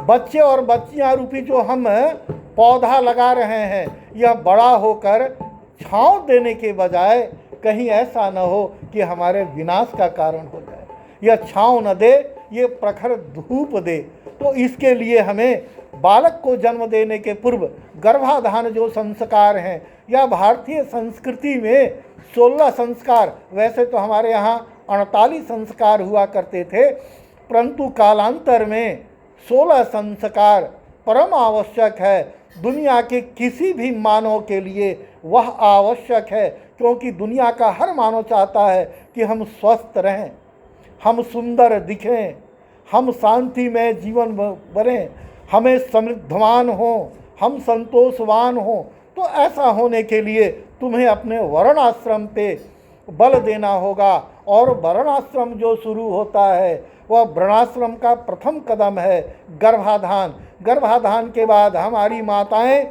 बच्चे और बच्चियां रूपी जो हम पौधा लगा रहे हैं, यह बड़ा होकर छांव देने के बजाय कहीं ऐसा न हो कि हमारे विनाश का कारण हो जाए। यह छांव न दे, ये प्रखर धूप दे। तो इसके लिए हमें बालक को जन्म देने के पूर्व गर्भाधान जो संस्कार हैं, या भारतीय संस्कृति में 16 संस्कार, वैसे तो हमारे यहाँ 48 संस्कार हुआ करते थे, परंतु कालांतर में 16 संस्कार परम आवश्यक है। दुनिया के किसी भी मानव के लिए वह आवश्यक है, क्योंकि दुनिया का हर मानव चाहता है कि हम स्वस्थ रहें, हम सुंदर दिखें, हम शांति में जीवन बनें, हमें समृद्धवान हों, हम संतोषवान हों। तो ऐसा होने के लिए तुम्हें अपने वर्णाश्रम पे बल देना होगा, और वर्णाश्रम जो शुरू होता है वह वर्णाश्रम का प्रथम कदम है गर्भाधान। गर्भाधान के बाद हमारी माताएं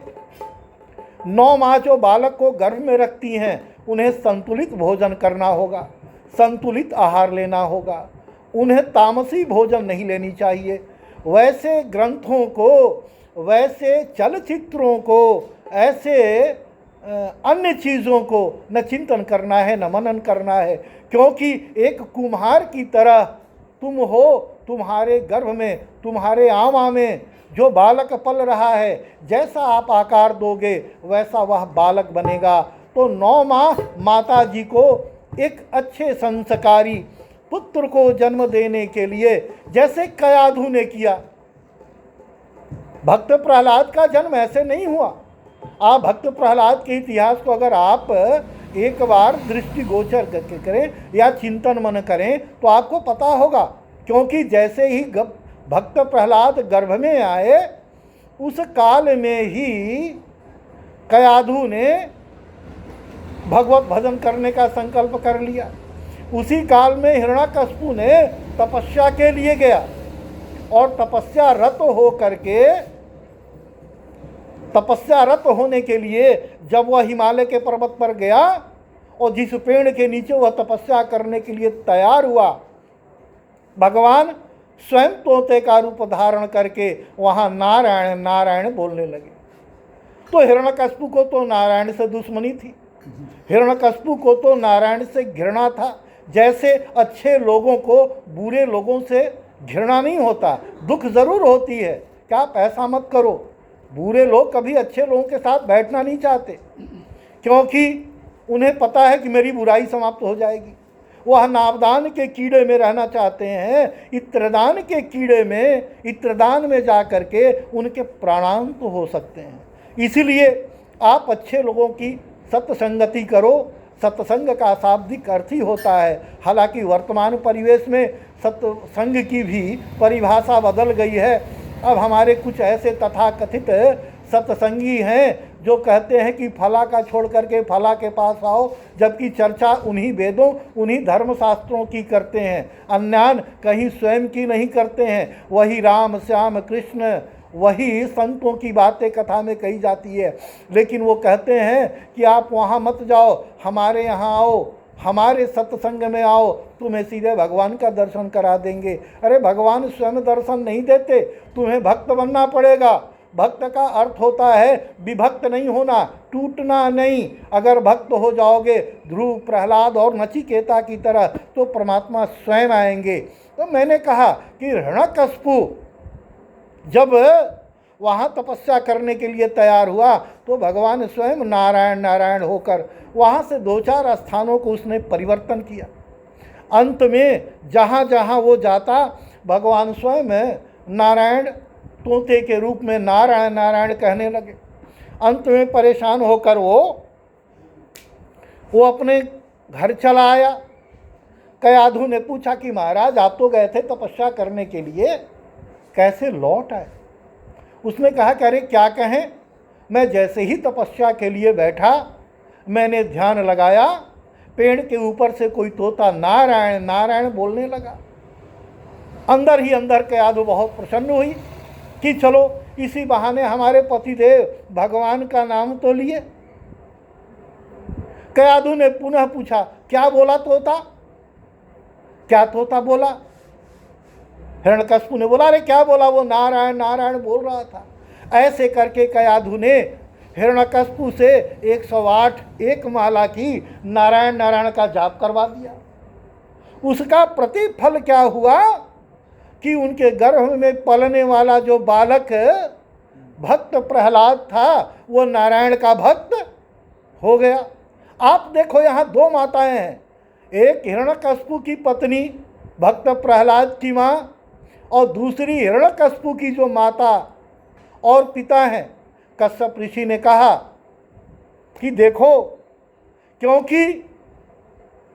9 माह जो बालक को गर्भ में रखती हैं, उन्हें संतुलित भोजन करना होगा, संतुलित आहार लेना होगा, उन्हें तामसी भोजन नहीं लेनी चाहिए। वैसे ग्रंथों को, वैसे चलचित्रों को, ऐसे अन्य चीज़ों को न चिंतन करना है, न मनन करना है, क्योंकि एक कुम्हार की तरह तुम हो। तुम्हारे गर्भ में, तुम्हारे आमा में जो बालक पल रहा है, जैसा आप आकार दोगे वैसा वह बालक बनेगा। तो 9 माह माता जी को एक अच्छे संस्कारी पुत्र को जन्म देने के लिए, जैसे कयाधु ने किया। भक्त प्रहलाद का जन्म ऐसे नहीं हुआ। आप भक्त प्रहलाद के इतिहास को अगर आप एक बार दृष्टिगोचर करके करें या चिंतन मन करें तो आपको पता होगा, क्योंकि जैसे ही भक्त प्रहलाद गर्भ में आए, उस काल में ही कयाधु ने भगवत भजन करने का संकल्प कर लिया। उसी काल में हिरण्यकशिपु ने तपस्या के लिए गया, और तपस्या रत होने के लिए जब वह हिमालय के पर्वत पर गया, और जिस पेड़ के नीचे वह तपस्या करने के लिए तैयार हुआ, भगवान स्वयं तोते का रूप धारण करके वहाँ नारायण नारायण बोलने लगे। तो हिरण्यकशिपु को तो नारायण से दुश्मनी थी, हिरण्यकशिपु को तो नारायण से घृणा था। जैसे अच्छे लोगों को बुरे लोगों से घृणा नहीं होता, दुख जरूर होती है कि आप ऐसा मत करो। बुरे लोग कभी अच्छे लोगों के साथ बैठना नहीं चाहते, क्योंकि उन्हें पता है कि मेरी बुराई समाप्त हो जाएगी। वह नावदान के कीड़े में रहना चाहते हैं, इत्रदान के कीड़े में, इत्रदान में जा कर के उनके प्राणांत हो सकते हैं। इसीलिए आप अच्छे लोगों की सत्संगति करो। सत्संग का शाब्दिक अर्थ ही होता है, हालांकि वर्तमान परिवेश में सत्संग की भी परिभाषा बदल गई है। अब हमारे कुछ ऐसे तथाकथित सत्संगी हैं जो कहते हैं कि फला का छोड़ करके फला के पास आओ, जबकि चर्चा उन्हीं वेदों, उन्हीं धर्मशास्त्रों की करते हैं, अन्यान कहीं स्वयं की नहीं करते हैं। वही राम श्याम कृष्ण, वही संतों की बातें कथा में कही जाती है, लेकिन वो कहते हैं कि आप वहाँ मत जाओ, हमारे यहाँ आओ, हमारे सत्संग में आओ, तुम्हें सीधे भगवान का दर्शन करा देंगे। अरे भगवान स्वयं दर्शन नहीं देते, तुम्हें भक्त बनना पड़ेगा। भक्त का अर्थ होता है विभक्त नहीं होना, टूटना नहीं। अगर भक्त हो जाओगे ध्रुव, प्रहलाद और नचिकेता की तरह, तो परमात्मा स्वयं आएंगे। तो मैंने कहा कि हिरण्यकशिपु जब वहाँ तपस्या करने के लिए तैयार हुआ, तो भगवान स्वयं नारायण नारायण होकर वहाँ से 2-4 स्थानों को उसने परिवर्तन किया। अंत में जहाँ जहाँ वो जाता, भगवान स्वयं नारायण तोते के रूप में नारायण नारायण कहने लगे। अंत में परेशान होकर वो अपने घर चला आया। कयाधु ने पूछा कि महाराज आप तो गए थे तपस्या करने के लिए, कैसे लौट आए? उसने कहा कि अरे क्या कहें, मैं जैसे ही तपस्या के लिए बैठा, मैंने ध्यान लगाया, पेड़ के ऊपर से कोई तोता नारायण नारायण बोलने लगा। अंदर ही अंदर कयाधु बहुत प्रसन्न हुई कि चलो इसी बहाने हमारे पतिदेव भगवान का नाम तो लिए। कयाधु ने पुनः पूछा क्या बोला तोता, क्या तोता बोला? हिरण्यकशिपु ने बोला, अरे क्या बोला? वो नारायण नारायण बोल रहा था। ऐसे करके कयाधु ने हिरण्यकशिपु से 108 एक माला की नारायण नारायण का जाप करवा दिया। उसका प्रतिफल क्या हुआ कि उनके गर्भ में पलने वाला जो बालक भक्त प्रहलाद था वो नारायण का भक्त हो गया। आप देखो यहाँ दो माताएं हैं, एक हिरण्यकशिपु की पत्नी भक्त प्रहलाद की माँ और दूसरी हिरण्यकशिपु की जो माता और पिता हैं। कश्यप ऋषि ने कहा कि देखो, क्योंकि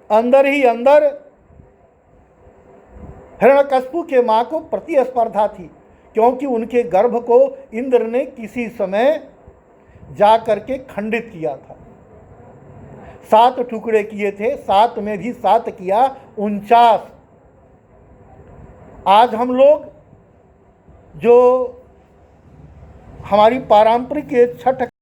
अंदर ही अंदर हिरण्यकशिपु के माँ को प्रतिस्पर्धा थी, क्योंकि उनके गर्भ को इंद्र ने किसी समय जा करके खंडित किया था। 7 टुकड़े किए थे, 7 में भी 7 किया 49। आज हम लोग जो हमारी पारंपरिक छठ